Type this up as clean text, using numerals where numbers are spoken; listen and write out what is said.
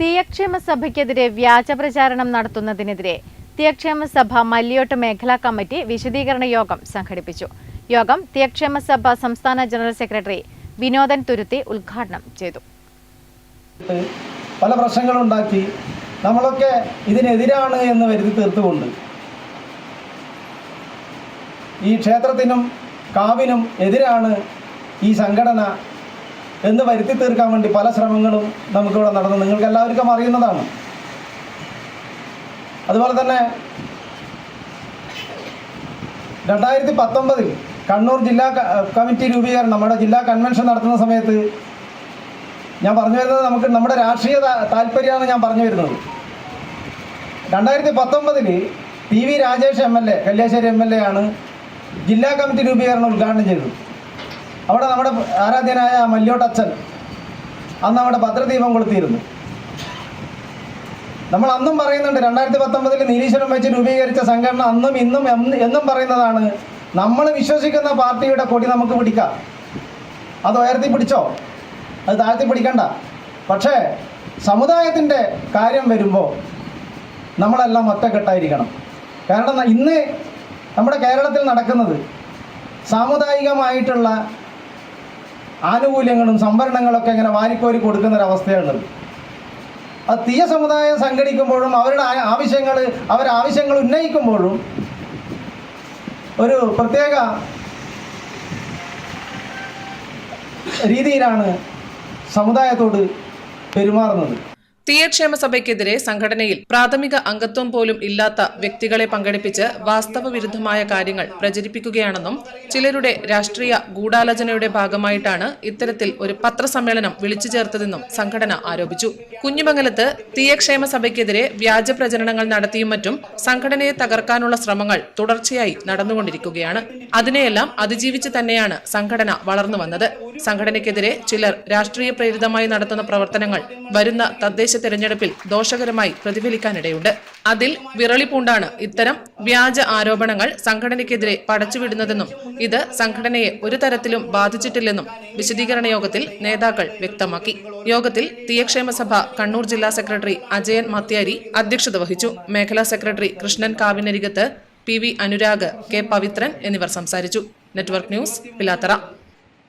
തീയക്ഷേമ സഭയ്ക്കെതിരെ വ്യാജപ്രചാരണം നടത്തുന്നതിനെതിരെ തീയക്ഷേമ സഭ മല്ലിയോട്ട് മേഖലാ കമ്മിറ്റി വിശദീകരണ യോഗം സംഘടിപ്പിച്ചു. യോഗം തീയക്ഷേമ സഭ സംസ്ഥാന ജനറൽ സെക്രട്ടറി വിനോദൻ തുരുത്തി ഉദ്ഘാടനം ചെയ്തു. പല പ്രശ്നങ്ങളുണ്ടാക്കി നമ്മളൊക്കെ ഇതിനെതിരാണ് എന്ന് വരുത്തി തീർത്തുകൊണ്ട് ഈ ക്ഷേത്രത്തിനും കാവിനും എതിരാണ് ഈ സംഘടന എന്ന് വരുത്തി തീർക്കാൻ വേണ്ടി പല ശ്രമങ്ങളും നമുക്കിവിടെ നടന്നു. നിങ്ങൾക്ക് എല്ലാവർക്കും അറിയുന്നതാണ്. അതുപോലെ തന്നെ 2019 കണ്ണൂർ ജില്ലാ കമ്മിറ്റി രൂപീകരണം നമ്മുടെ ജില്ലാ കൺവെൻഷൻ നടത്തുന്ന സമയത്ത് ഞാൻ പറഞ്ഞു വരുന്നത് നമ്മുടെ രാഷ്ട്രീയ താല്പര്യമാണ് ഞാൻ പറഞ്ഞു വരുന്നത്. 2019 PV Rajesh MLA Kalliasseri MLA ആണ് ജില്ലാ കമ്മിറ്റി രൂപീകരണം ഉദ്ഘാടനം ചെയ്തത്. അവിടെ നമ്മുടെ ആരാധ്യനായ മല്യോട്ടച്ഛൻ അന്ന് അവിടെ ഭദ്രദീപം കൊളുത്തിയിരുന്നു. നമ്മൾ അന്നും പറയുന്നുണ്ട് 2019 നിരീശ്വരം വെച്ച് രൂപീകരിച്ച സംഘടന അന്നും ഇന്നും എന്നും പറയുന്നതാണ്, നമ്മൾ വിശ്വസിക്കുന്ന പാർട്ടിയുടെ കൊടി നമുക്ക് പിടിക്കാം. അത് ഉയർത്തി പിടിച്ചോ, അത് താഴ്ത്തി പിടിക്കണ്ട. പക്ഷേ സമുദായത്തിൻ്റെ കാര്യം വരുമ്പോൾ നമ്മളെല്ലാം ഒറ്റക്കെട്ടായിരിക്കണം. കാരണം ഇന്ന് നമ്മുടെ കേരളത്തിൽ നടക്കുന്നത് സാമുദായികമായിട്ടുള്ള ആനുകൂല്യങ്ങളും സംവരണങ്ങളൊക്കെ ഇങ്ങനെ വാരിക്കോരി കൊടുക്കുന്നൊരവസ്ഥയുള്ളത്. അത് തീയ സമുദായം സംഘടിക്കുമ്പോഴും അവരുടെ ആവശ്യങ്ങൾ ഉന്നയിക്കുമ്പോഴും ഒരു പ്രത്യേക രീതിയിലാണ് സമുദായത്തോട് പെരുമാറുന്നത്. തീയക്ഷേമ സഭയ്ക്കെതിരെ സംഘടനയിൽ പ്രാഥമിക അംഗത്വം പോലും ഇല്ലാത്ത വ്യക്തികളെ പങ്കെടുപ്പിച്ച് വാസ്തവ വിരുദ്ധമായ കാര്യങ്ങൾ പ്രചരിപ്പിക്കുകയാണെന്നും ചിലരുടെ രാഷ്ട്രീയ ഗൂഢാലോചനയുടെ ഭാഗമായിട്ടാണ് ഇത്തരത്തിൽ ഒരു പത്രസമ്മേളനം വിളിച്ചു ചേർത്തതെന്നും സംഘടന ആരോപിച്ചു. കുഞ്ഞിമംഗലത്ത് തീയക്ഷേമ സഭയ്ക്കെതിരെ വ്യാജ പ്രചരണങ്ങൾ നടത്തിയും മറ്റും സംഘടനയെ തകർക്കാനുള്ള ശ്രമങ്ങൾ തുടർച്ചയായി നടന്നുകൊണ്ടിരിക്കുകയാണ്. അതിനെയെല്ലാം അതിജീവിച്ച് തന്നെയാണ് സംഘടന വളർന്നു വന്നത്. സംഘടനയ്ക്കെതിരെ ചിലർ രാഷ്ട്രീയ പ്രേരിതമായി നടത്തുന്ന പ്രവർത്തനങ്ങൾ വരുന്ന തദ്ദേശ തെരഞ്ഞെടുപ്പിൽ ദോഷകരമായി പ്രതിഫലിക്കാനിടയുണ്ട്. അതിൽ വിറളി പൂണ്ടാണ് ഇത്തരം വ്യാജ ആരോപണങ്ങൾ സംഘടനയ്ക്കെതിരെ പടച്ചുവിടുന്നതെന്നും ഇത് സംഘടനയെ ഒരു തരത്തിലും ബാധിച്ചിട്ടില്ലെന്നും വിശദീകരണ യോഗത്തിൽ നേതാക്കൾ വ്യക്തമാക്കി. യോഗത്തിൽ തീയക്ഷേമ സഭ കണ്ണൂർ ജില്ലാ സെക്രട്ടറി അജയൻ മത്യാരി അധ്യക്ഷത വഹിച്ചു. മേഖലാ secretary Krishnan Kavinarikath, PV Anurag, K Pavithran എന്നിവർ സംസാരിച്ചു. Network news, Pilathara.